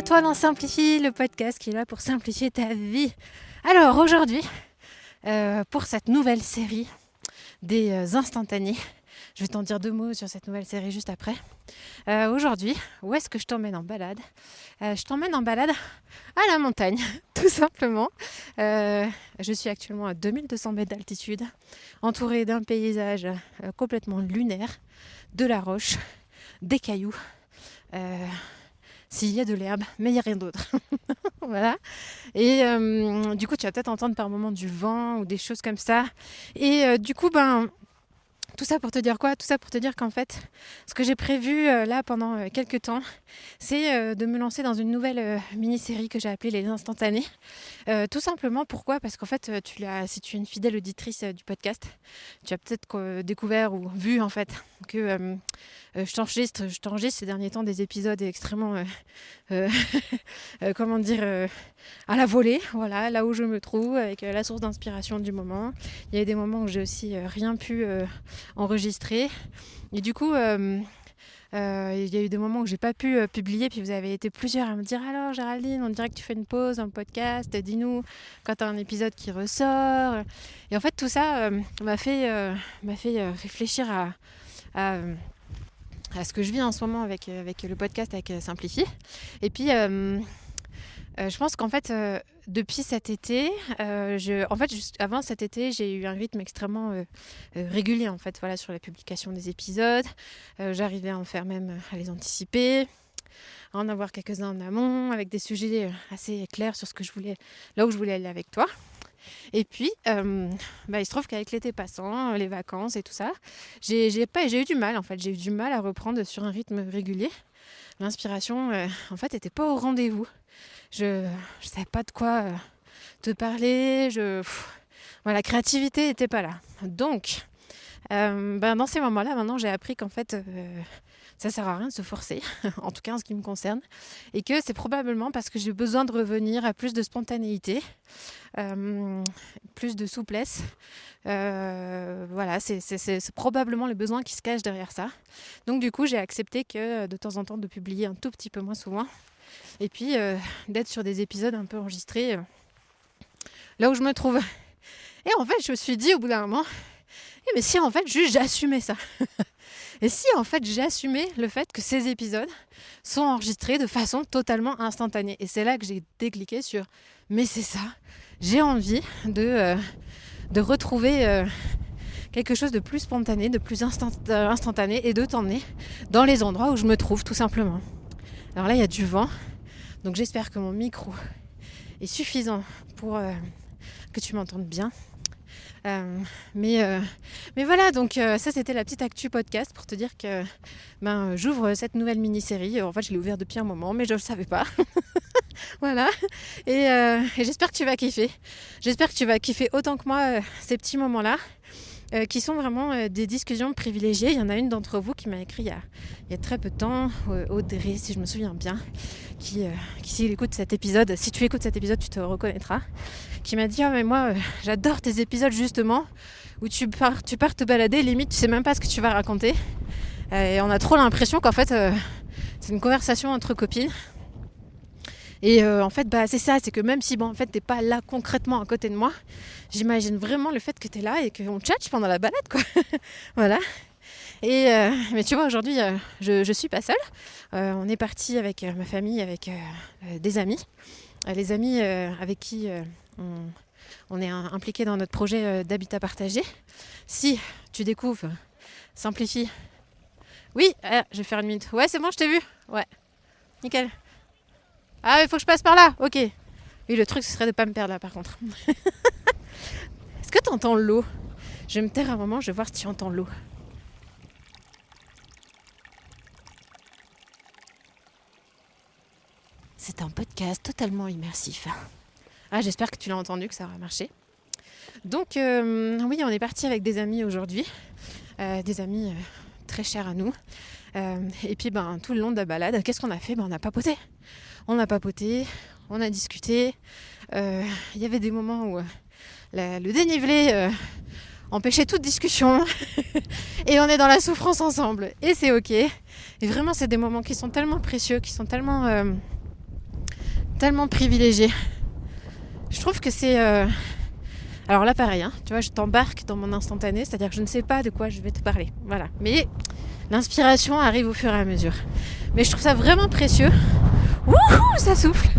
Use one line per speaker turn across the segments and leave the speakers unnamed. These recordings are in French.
à toi dans Simplifie, le podcast qui est là pour simplifier ta vie. Alors aujourd'hui, pour cette nouvelle série des instantanés, je vais t'en dire 2 mots sur cette nouvelle série juste après. Aujourd'hui, où est-ce que je t'emmène en balade ? Je t'emmène en balade à la montagne, tout simplement. Je suis actuellement à 2200 mètres d'altitude, entourée d'un paysage complètement lunaire, de la roche, des cailloux. S'il y a de l'herbe, mais il n'y a rien d'autre. Voilà. Et du coup, tu vas peut-être entendre par moments du vent ou des choses comme ça. Et du coup, tout ça pour te dire quoi ? Tout ça pour te dire qu'en fait, ce que j'ai prévu là pendant quelques temps, c'est de me lancer dans une nouvelle mini-série que j'ai appelée Les Instantanés. Tout simplement, pourquoi ? Parce qu'en fait, si tu es une fidèle auditrice du podcast, tu as peut-être découvert ou vu en fait que je t'enregistre ces derniers temps des épisodes extrêmement, à la volée, voilà, là où je me trouve, avec la source d'inspiration du moment. Il y a eu des moments où j'ai aussi rien pu enregistrer. Et du coup, il y a eu des moments où j'ai pas pu publier, puis vous avez été plusieurs à me dire « Alors Géraldine, on dirait que tu fais une pause dans le podcast, dis-nous quand tu as un épisode qui ressort ». Et en fait, tout ça m'a fait réfléchir à ce que je vis en ce moment avec le podcast, avec Simplifie. Et puis, je pense qu'en fait, depuis cet été, avant cet été, j'ai eu un rythme extrêmement régulier en fait, voilà, sur la publication des épisodes. J'arrivais à en faire même à les anticiper, à en avoir quelques-uns en amont, avec des sujets assez clairs sur là où je voulais aller avec toi. Et puis, il se trouve qu'avec l'été passant, les vacances et tout ça, j'ai eu du mal en fait. J'ai eu du mal à reprendre sur un rythme régulier. L'inspiration, en fait, n'était pas au rendez-vous. Je savais pas de quoi te parler. La créativité n'était pas là. Donc, dans ces moments-là, maintenant, j'ai appris qu'en fait, ça sert à rien de se forcer, en tout cas en ce qui me concerne, et que c'est probablement parce que j'ai besoin de revenir à plus de spontanéité, plus de souplesse. C'est probablement le besoin qui se cache derrière ça. Donc du coup, j'ai accepté que de temps en temps de publier un tout petit peu moins souvent, et puis d'être sur des épisodes un peu enregistrés là où je me trouve. Et en fait, je me suis dit au bout d'un moment, mais si en fait juste j'assumais ça. Et si en fait j'assumais le fait que ces épisodes sont enregistrés de façon totalement instantanée. Et c'est là que j'ai décliqué sur mais c'est ça, j'ai envie de retrouver quelque chose de plus spontané, de plus instantané, et de t'emmener dans les endroits où je me trouve tout simplement. Alors là il y a du vent, donc j'espère que mon micro est suffisant pour que tu m'entendes bien. Mais voilà, donc ça c'était la petite actu podcast pour te dire que j'ouvre cette nouvelle mini-série. En fait je l'ai ouverte depuis un moment, mais je ne le savais pas. Voilà, et j'espère que tu vas kiffer. J'espère que tu vas kiffer autant que moi ces petits moments-là, qui sont vraiment des discussions privilégiées. Il y en a une d'entre vous qui m'a écrit il y a très peu de temps, Audrey si je me souviens bien, qui si tu écoutes cet épisode, tu te reconnaîtras, qui m'a dit mais moi j'adore tes épisodes justement où tu pars te balader, limite tu sais même pas ce que tu vas raconter, et on a trop l'impression qu'en fait c'est une conversation entre copines. Et en fait c'est ça, c'est que même si en fait t'es pas là concrètement à côté de moi, j'imagine vraiment le fait que t'es là et qu'on tchatche pendant la balade quoi. Voilà. Et mais tu vois, aujourd'hui je suis pas seule. On est parti avec ma famille, avec des amis, les amis avec qui on est impliqués dans notre projet d'habitat partagé. Si tu découvres Simplifie. Oui, je vais faire une minute. Ouais, c'est bon, je t'ai vu. Ouais, nickel. Ah, il faut que je passe par là. Ok. Oui, le truc, ce serait de pas me perdre là, par contre. Est-ce que tu entends l'eau ? Je vais me taire un moment, je vais voir si tu entends l'eau. C'est un podcast totalement immersif. Ah, j'espère que tu l'as entendu, que ça aura marché. Donc, oui, on est parti avec des amis aujourd'hui. Des amis très chers à nous. Et puis, tout le long de la balade, qu'est-ce qu'on a fait ? On a papoté. On a discuté. Il y avait des moments où le dénivelé empêchait toute discussion. Et on est dans la souffrance ensemble. Et c'est ok. Et vraiment, c'est des moments qui sont tellement précieux, qui sont tellement tellement privilégié. Je trouve que c'est... Alors là pareil, hein, tu vois, je t'embarque dans mon instantané, c'est-à-dire que je ne sais pas de quoi je vais te parler. Voilà. Mais l'inspiration arrive au fur et à mesure. Mais je trouve ça vraiment précieux. Wouhou, ça souffle.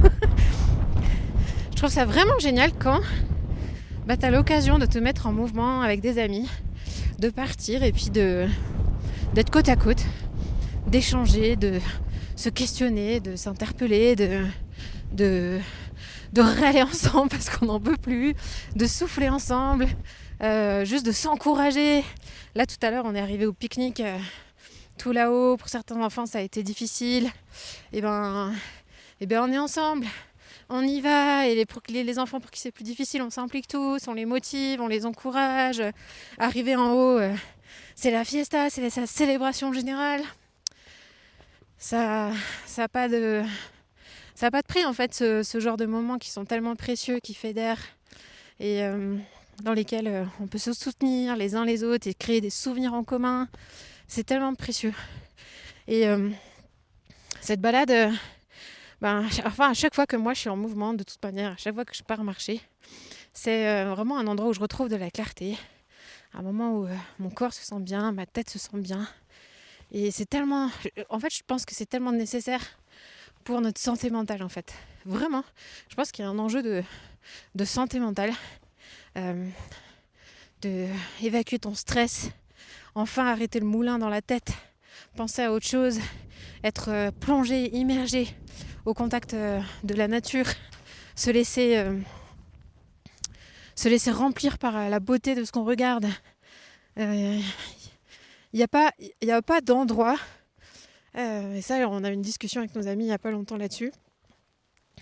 Je trouve ça vraiment génial quand tu as l'occasion de te mettre en mouvement avec des amis, de partir et puis d'être côte à côte, d'échanger, de se questionner, de s'interpeller, de râler ensemble parce qu'on n'en peut plus, de souffler ensemble, juste de s'encourager. Là tout à l'heure on est arrivé au pique-nique tout là-haut, pour certains enfants ça a été difficile, et ben on est ensemble, on y va, et les enfants pour qui c'est plus difficile, on s'implique tous, on les motive, on les encourage. Arriver en haut, c'est la fiesta, c'est la célébration générale. Ça a pas de prix en fait, ce genre de moments qui sont tellement précieux, qui fédèrent et dans lesquels on peut se soutenir les uns les autres et créer des souvenirs en commun. C'est tellement précieux. Et cette balade, à chaque fois que moi je suis en mouvement, de toute manière, à chaque fois que je pars marcher, c'est vraiment un endroit où je retrouve de la clarté, un moment où mon corps se sent bien, ma tête se sent bien. Et c'est tellement... En fait, je pense que c'est tellement nécessaire pour notre santé mentale, en fait. Vraiment. Je pense qu'il y a un enjeu de santé mentale. De évacuer ton stress. Enfin, arrêter le moulin dans la tête. Penser à autre chose. Être plongé, immergé au contact de la nature. Se laisser remplir par la beauté de ce qu'on regarde. Il n'y a pas d'endroit, et ça on a eu une discussion avec nos amis il n'y a pas longtemps là-dessus,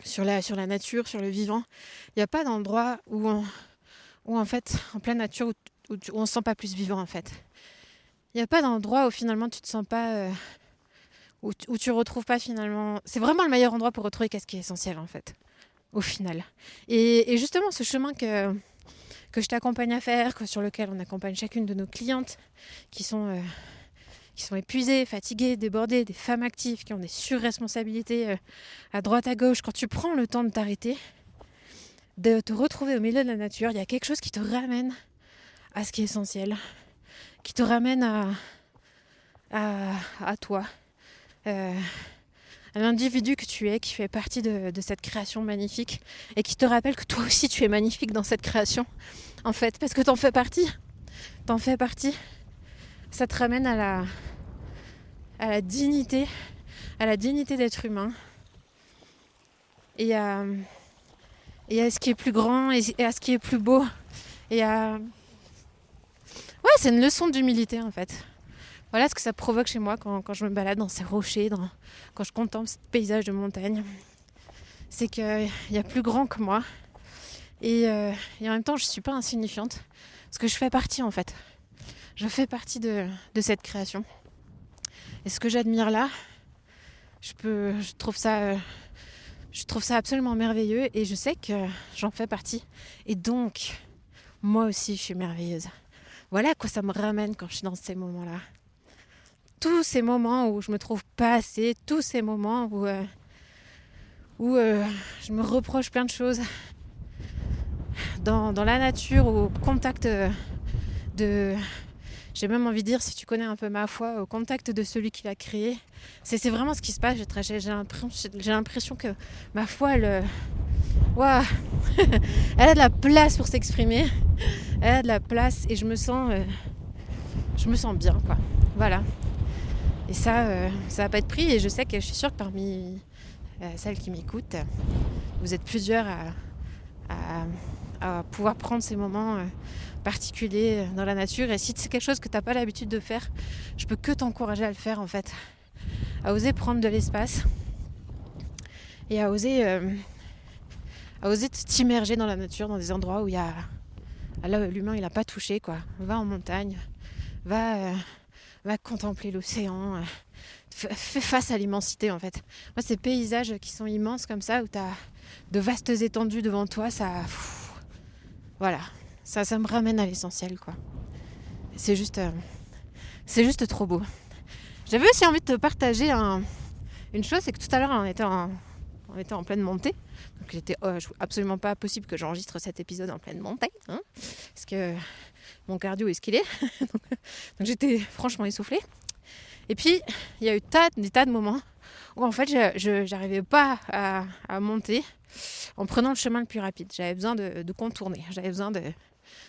sur la nature, sur le vivant. Il n'y a pas d'endroit où en fait, en pleine nature, où on ne se sent pas plus vivant en fait. Il n'y a pas d'endroit où finalement tu te sens pas, où tu retrouves pas finalement... C'est vraiment le meilleur endroit pour retrouver qu'est-ce qui est essentiel en fait, au final. Et justement ce chemin que je t'accompagne à faire, sur lequel on accompagne chacune de nos clientes qui sont épuisées, fatiguées, débordées, des femmes actives qui ont des surresponsabilités à droite à gauche. Quand tu prends le temps de t'arrêter, de te retrouver au milieu de la nature, il y a quelque chose qui te ramène à ce qui est essentiel, qui te ramène à toi, à l'individu que tu es, qui fait partie de cette création magnifique et qui te rappelle que toi aussi tu es magnifique dans cette création en fait, parce que t'en fais partie, ça te ramène à la dignité d'être humain et à ce qui est plus grand et à ce qui est plus beau c'est une leçon d'humilité en fait. Voilà ce que ça provoque chez moi quand je me balade dans ces rochers, quand je contemple ce paysage de montagne. C'est qu'il y a plus grand que moi. Et en même temps, je ne suis pas insignifiante. Parce que je fais partie en fait. Je fais partie de cette création. Et ce que j'admire là, je trouve ça absolument merveilleux. Et je sais que j'en fais partie. Et donc, moi aussi, je suis merveilleuse. Voilà à quoi ça me ramène quand je suis dans ces moments-là. Tous ces moments où je me trouve pas assez, tous ces moments où je me reproche plein de choses dans la nature, au contact j'ai même envie de dire, si tu connais un peu ma foi, au contact de celui qui l'a créé. C'est vraiment ce qui se passe. J'ai l'impression que ma foi, elle a de la place pour s'exprimer, elle a de la place et je me sens bien quoi. Voilà. Et ça va pas être pris, et je sais que je suis sûre que parmi celles qui m'écoutent, vous êtes plusieurs à pouvoir prendre ces moments particuliers dans la nature. Et si c'est quelque chose que tu n'as pas l'habitude de faire, je peux que t'encourager à le faire en fait, à oser prendre de l'espace et à oser t'immerger dans la nature, dans des endroits où il y a là où l'humain il n'a pas touché quoi. Va en montagne, va contempler l'océan, fais face à l'immensité en fait. Moi ces paysages qui sont immenses comme ça, où tu as de vastes étendues devant toi, ça me ramène à l'essentiel quoi. C'est juste trop beau. J'avais aussi envie de te partager une chose, c'est que tout à l'heure on était en on était en pleine montée. Donc c'était absolument pas possible que j'enregistre cet épisode en pleine montée, hein, parce que mon cardio est ce qu'il est. donc j'étais franchement essoufflée. Et puis il y a eu des tas de moments où en fait je n'arrivais pas à monter en prenant le chemin le plus rapide. J'avais besoin de contourner, j'avais besoin de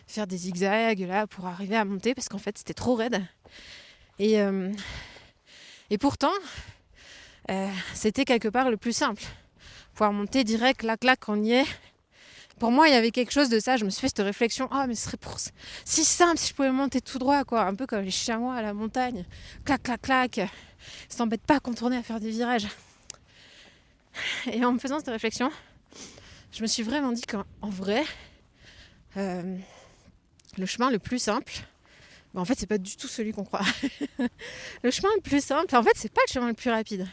faire des zigzags là pour arriver à monter parce qu'en fait c'était trop raide. Et pourtant, c'était quelque part le plus simple. Pouvoir monter direct, clac, on y est. Pour moi, il y avait quelque chose de ça. Je me suis fait cette réflexion. Ah, mais ce serait si simple si je pouvais monter tout droit, quoi. Un peu comme les chamois à la montagne. Clac. Ils s'embêtent pas à contourner, à faire des virages. Et en me faisant cette réflexion, je me suis vraiment dit qu'en vrai, le chemin le plus simple, en fait, c'est pas du tout celui qu'on croit. Le chemin le plus simple, en fait, c'est pas le chemin le plus rapide.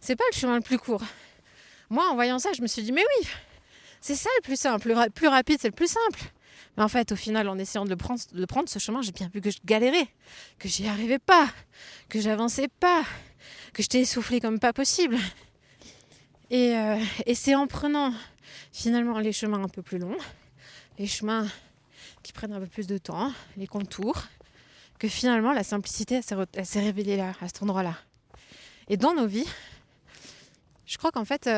C'est pas le chemin le plus court. Moi, en voyant ça, je me suis dit, mais oui, c'est ça le plus simple. Le plus rapide, c'est le plus simple. Mais en fait, au final, en essayant de le prendre, ce chemin, j'ai bien vu que je galérais, que j'y arrivais pas, que j'avançais pas, que j'étais essoufflée comme pas possible. Et c'est en prenant finalement les chemins un peu plus longs, les chemins qui prennent un peu plus de temps, les contours, que finalement la simplicité elle s'est révélée là, à cet endroit-là. Et dans nos vies, je crois qu'en fait,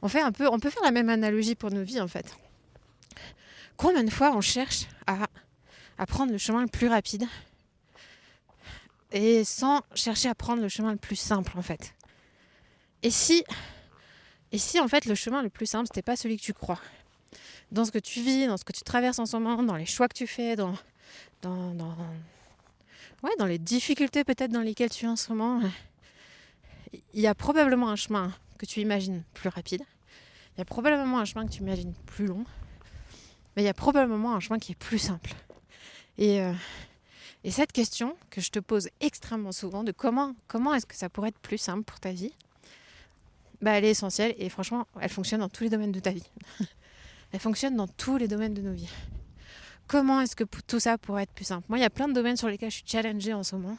on peut faire la même analogie pour nos vies en fait. Combien de fois on cherche à prendre le chemin le plus rapide et sans chercher à prendre le chemin le plus simple en fait. Et si en fait le chemin le plus simple c'était pas celui que tu crois, dans ce que tu vis, dans ce que tu traverses en ce moment, dans les choix que tu fais, dans les difficultés peut-être dans lesquelles tu es en ce moment, il y a probablement un chemin que tu imagines plus rapide, il y a probablement un chemin que tu imagines plus long, mais il y a probablement un chemin qui est plus simple. Et cette question que je te pose extrêmement souvent de comment est-ce que ça pourrait être plus simple pour ta vie, elle est essentielle et franchement, elle fonctionne dans tous les domaines de ta vie. Elle fonctionne dans tous les domaines de nos vies. Comment est-ce que tout ça pourrait être plus simple ? Moi, il y a plein de domaines sur lesquels je suis challengée en ce moment,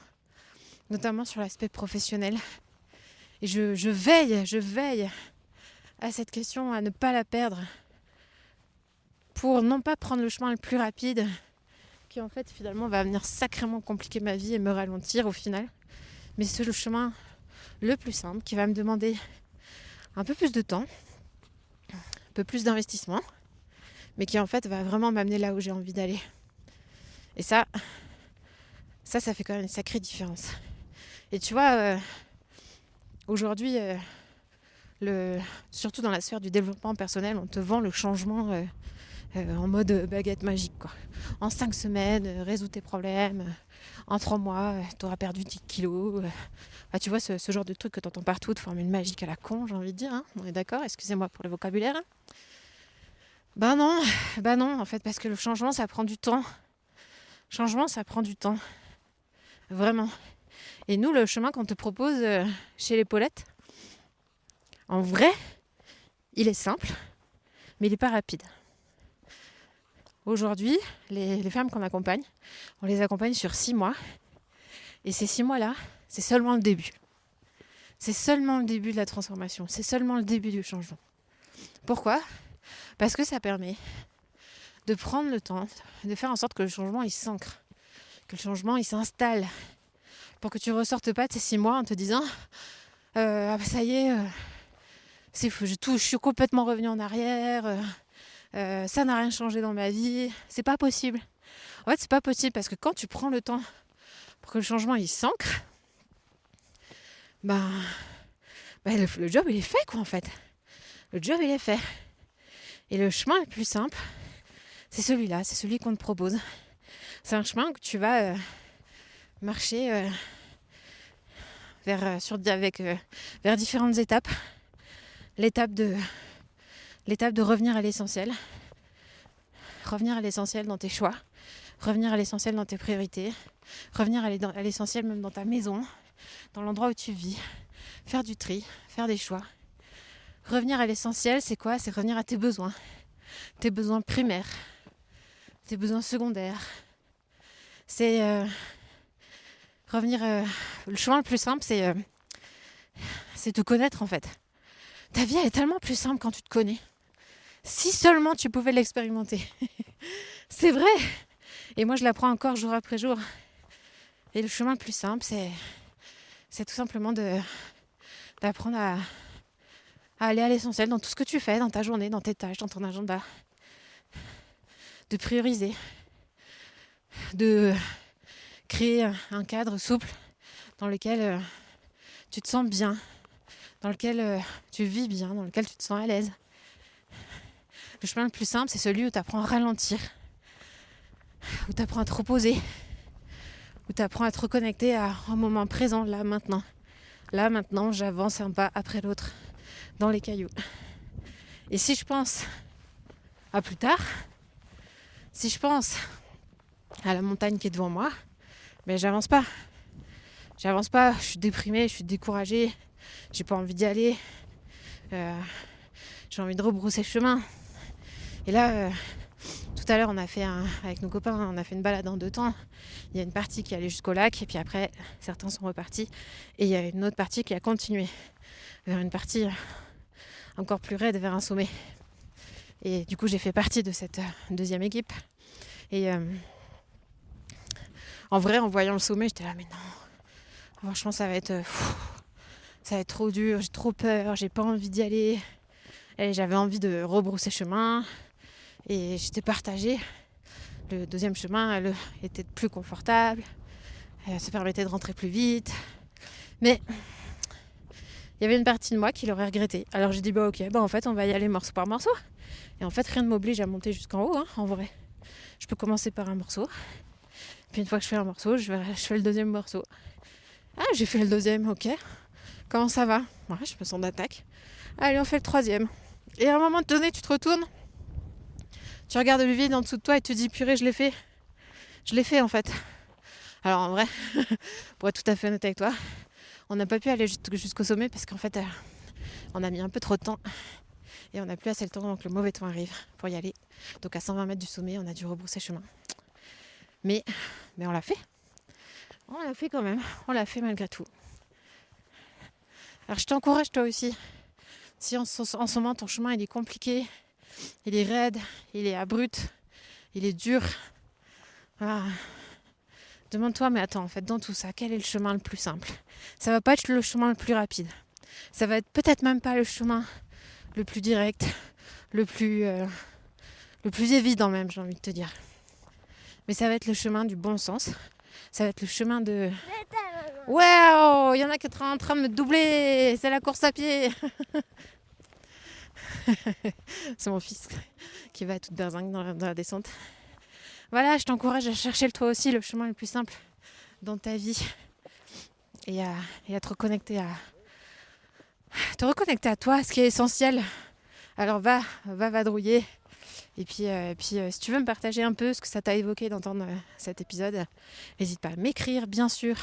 notamment sur l'aspect professionnel. Et je veille à cette question, à ne pas la perdre, pour non pas prendre le chemin le plus rapide, qui en fait finalement va venir sacrément compliquer ma vie et me ralentir au final, mais c'est le chemin le plus simple qui va me demander un peu plus de temps, un peu plus d'investissement, mais qui en fait va vraiment m'amener là où j'ai envie d'aller. Et ça fait quand même une sacrée différence. Et tu vois, aujourd'hui, surtout dans la sphère du développement personnel, on te vend le changement en mode baguette magique, quoi. En 5 semaines, résous tes problèmes. En 3 mois, tu auras perdu 10 kilos. Tu vois, ce genre de truc que tu entends partout, de formule magique à la con, j'ai envie de dire. Hein. On est d'accord ? Excusez-moi pour le vocabulaire. Hein. Non, en fait, parce que le changement, ça prend du temps. Changement, ça prend du temps. Vraiment. Et nous, le chemin qu'on te propose chez les Paulettes, en vrai, il est simple, mais il n'est pas rapide. Aujourd'hui, les femmes qu'on accompagne, on les accompagne sur 6 mois. Et ces 6 mois-là, c'est seulement le début. C'est seulement le début de la transformation. C'est seulement le début du changement. Pourquoi ? Parce que ça permet de prendre le temps, de faire en sorte que le changement il s'ancre, que le changement il s'installe, pour que tu ne ressortes pas de ces 6 mois en te disant ça y est, je suis complètement revenue en arrière, ça n'a rien changé dans ma vie, c'est pas possible. En fait, c'est pas possible parce que quand tu prends le temps pour que le changement il s'ancre, le job il est fait quoi en fait. Le job il est fait. Et le chemin le plus simple, c'est celui-là, c'est celui qu'on te propose. C'est un chemin que tu vas marcher vers différentes étapes. L'étape de revenir à l'essentiel. Revenir à l'essentiel dans tes choix. Revenir à l'essentiel dans tes priorités. Revenir à l'essentiel même dans ta maison, dans l'endroit où tu vis. Faire du tri, faire des choix. Revenir à l'essentiel, c'est quoi ? C'est revenir à tes besoins primaires, tes besoins secondaires. C'est revenir. Le chemin le plus simple, c'est te connaître en fait. Ta vie elle est tellement plus simple quand tu te connais. Si seulement tu pouvais l'expérimenter. C'est vrai. Et moi je l'apprends encore jour après jour. Et le chemin le plus simple, c'est tout simplement d'apprendre à aller à l'essentiel dans tout ce que tu fais, dans ta journée, dans tes tâches, dans ton agenda. De prioriser. De créer un cadre souple dans lequel tu te sens bien, dans lequel tu vis bien, dans lequel tu te sens à l'aise. Le chemin le plus simple, c'est celui où tu apprends à ralentir, où tu apprends à te reposer, où tu apprends à te reconnecter au moment présent, là, maintenant. Là, maintenant, j'avance un pas après l'autre dans les cailloux. Et si je pense à plus tard, si je pense à la montagne qui est devant moi, mais j'avance pas. J'avance pas, je suis déprimée, je suis découragée, j'ai pas envie d'y aller, j'ai envie de rebrousser chemin. Et là, tout à l'heure, avec nos copains, on a fait une balade en 2 temps. Il y a une partie qui allait jusqu'au lac, et puis après, certains sont repartis. Et il y a une autre partie qui a continué vers une partie encore plus raide, vers un sommet. Et du coup, j'ai fait partie de cette deuxième équipe. Et en vrai, en voyant le sommet, j'étais là, mais non. Franchement, ça va être trop dur, j'ai trop peur, j'ai pas envie d'y aller. Et j'avais envie de rebrousser chemin. Et j'étais partagée. Le deuxième chemin était plus confortable. Ça permettait de rentrer plus vite. Mais il y avait une partie de moi qui l'aurait regretté. Alors j'ai dit, ok, en fait, on va y aller morceau par morceau. Et en fait, rien ne m'oblige à monter jusqu'en haut, en vrai. Je peux commencer par un morceau. Puis une fois que je fais un morceau, je fais le deuxième morceau. Ah, j'ai fait le deuxième, ok. Comment ça va? Ouais, je me sens d'attaque. Allez, on fait le troisième. Et à un moment donné, tu te retournes. Tu regardes le vide en dessous de toi et tu te dis, purée, je l'ai fait. Je l'ai fait, en fait. Alors, en vrai, pour être tout à fait honnête avec toi, on n'a pas pu aller jusqu'au sommet parce qu'en fait, on a mis un peu trop de temps. Et on n'a plus assez le temps avant que le mauvais temps arrive pour y aller. Donc, à 120 mètres du sommet, on a dû rebrousser chemin. Mais on l'a fait. On l'a fait quand même. On l'a fait malgré tout. Alors, je t'encourage, toi aussi. Si en ce moment, ton chemin, il est compliqué, il est raide, il est abrupt, il est dur. Demande-toi, mais attends, en fait, dans tout ça, quel est le chemin le plus simple? Ça va pas être le chemin le plus rapide. Ça va être peut-être même pas le chemin le plus direct, le plus évident même, j'ai envie de te dire. Mais ça va être le chemin du bon sens. Ça va être le chemin de... Waouh, il y en a qui sont en train de me doubler. C'est la course à pied. C'est mon fils qui va à toute berzingue dans la descente. Voilà, je t'encourage à chercher toi aussi le chemin le plus simple dans ta vie et à te reconnecter à toi, à ce qui est essentiel. Alors va vadrouiller. Et puis si tu veux me partager un peu ce que ça t'a évoqué d'entendre cet épisode, n'hésite pas à m'écrire, bien sûr,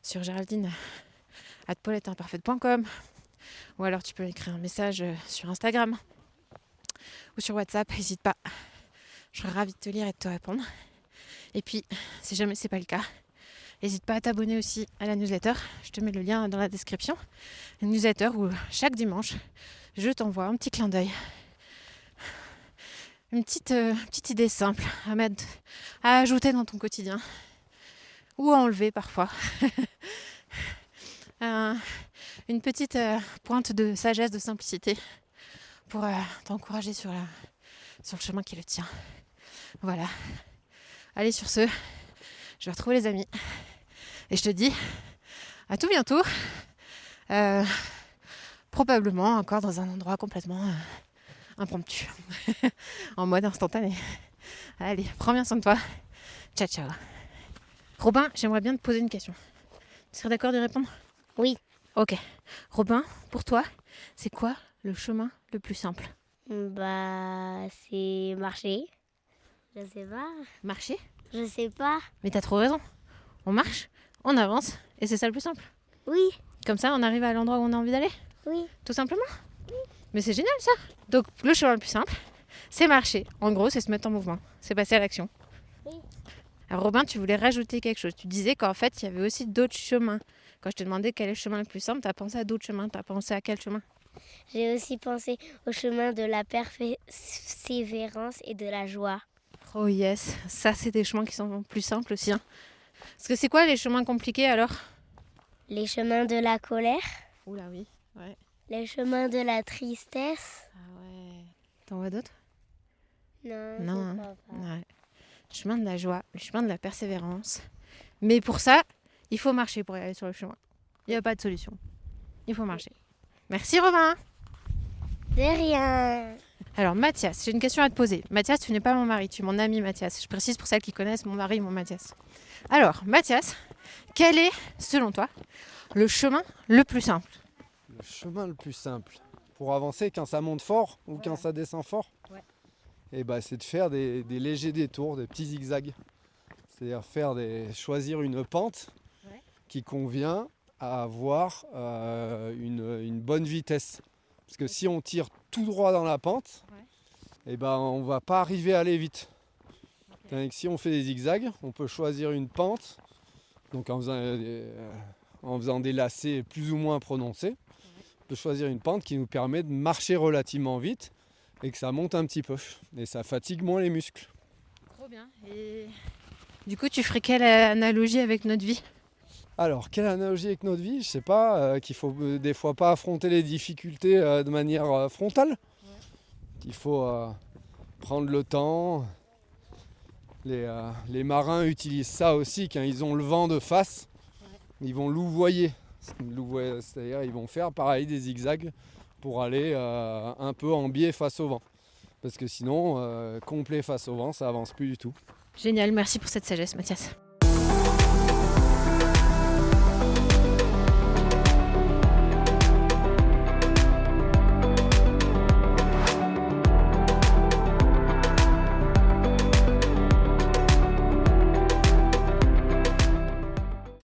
sur geraldine@pauletteimparfaite.com, ou alors tu peux écrire un message sur Instagram ou sur WhatsApp, n'hésite pas. Je serais ravie de te lire et de te répondre. Et puis, si jamais c'est pas le cas, n'hésite pas à t'abonner aussi à la newsletter. Je te mets le lien dans la description. Une newsletter où chaque dimanche, je t'envoie un petit clin d'œil. Une petite idée simple à ajouter dans ton quotidien. Ou à enlever parfois. Une petite pointe de sagesse, de simplicité pour t'encourager sur le chemin qui est le tien. Voilà. Allez, sur ce, je vais retrouver les amis. Et je te dis à tout bientôt. Probablement encore dans un endroit complètement impromptu. En mode instantané. Allez, prends bien soin de toi. Ciao, ciao. Robin, j'aimerais bien te poser une question. Tu serais d'accord d'y répondre?
Oui.
Ok. Robin, pour toi, c'est quoi le chemin le plus simple?
C'est marcher. Je sais pas.
Marcher?
Je sais pas.
Mais t'as trop raison. On marche, on avance, et c'est ça le plus simple.
Oui.
Comme ça, on arrive à l'endroit où on a envie d'aller.
Oui.
Tout simplement. Oui. Mais c'est génial ça. Donc le chemin le plus simple, c'est marcher. En gros, c'est se mettre en mouvement. C'est passer à l'action.
Oui.
Alors Robin, tu voulais rajouter quelque chose. Tu disais qu'en fait, il y avait aussi d'autres chemins. Quand je te demandais quel est le chemin le plus simple, t'as pensé à d'autres chemins. T'as pensé à quel chemin?
J'ai aussi pensé au chemin de la persévérance et de la joie.
Oh yes, ça c'est des chemins qui sont plus simples aussi. Parce que c'est quoi les chemins compliqués alors?
Les chemins de la colère,
Oula oui, ouais.
les chemins de la tristesse.
Ah ouais. T'en vois d'autres?
Non,
Non,
je
hein.
crois pas.
Ouais. Le chemin de la joie, le chemin de la persévérance. Mais pour ça, il faut marcher pour y aller sur le chemin. Il n'y a pas de solution. Il faut marcher. Merci Robin.
De rien.
Alors Mathias, j'ai une question à te poser. Mathias, tu n'es pas mon mari, tu es mon ami Mathias. Je précise pour celles qui connaissent mon mari, mon Mathias. Alors Mathias, quel est, selon toi, le chemin le plus simple?
Le chemin le plus simple pour avancer quand ça monte fort ou quand ça descend fort, c'est de faire des légers détours, des petits zigzags. C'est-à-dire choisir une pente qui convient à avoir une bonne vitesse. Parce que si on tire tout droit dans la pente, on ne va pas arriver à aller vite. Tandis que si on fait des zigzags, on peut choisir une pente, donc en faisant des lacets plus ou moins prononcés, on peut choisir une pente qui nous permet de marcher relativement vite et que ça monte un petit peu. Et ça fatigue moins les muscles.
Trop bien. Et du coup, tu ferais quelle analogie avec notre vie?
Alors, quelle analogie avec notre vie? Je sais pas, qu'il faut des fois pas affronter les difficultés de manière frontale. Qu'il faut prendre le temps. Les marins utilisent ça aussi quand ils ont le vent de face. Ils vont louvoyer. C'est-à-dire ils vont faire pareil des zigzags pour aller un peu en biais face au vent. Parce que sinon, complet face au vent, ça avance plus du tout.
Génial, merci pour cette sagesse Mathias.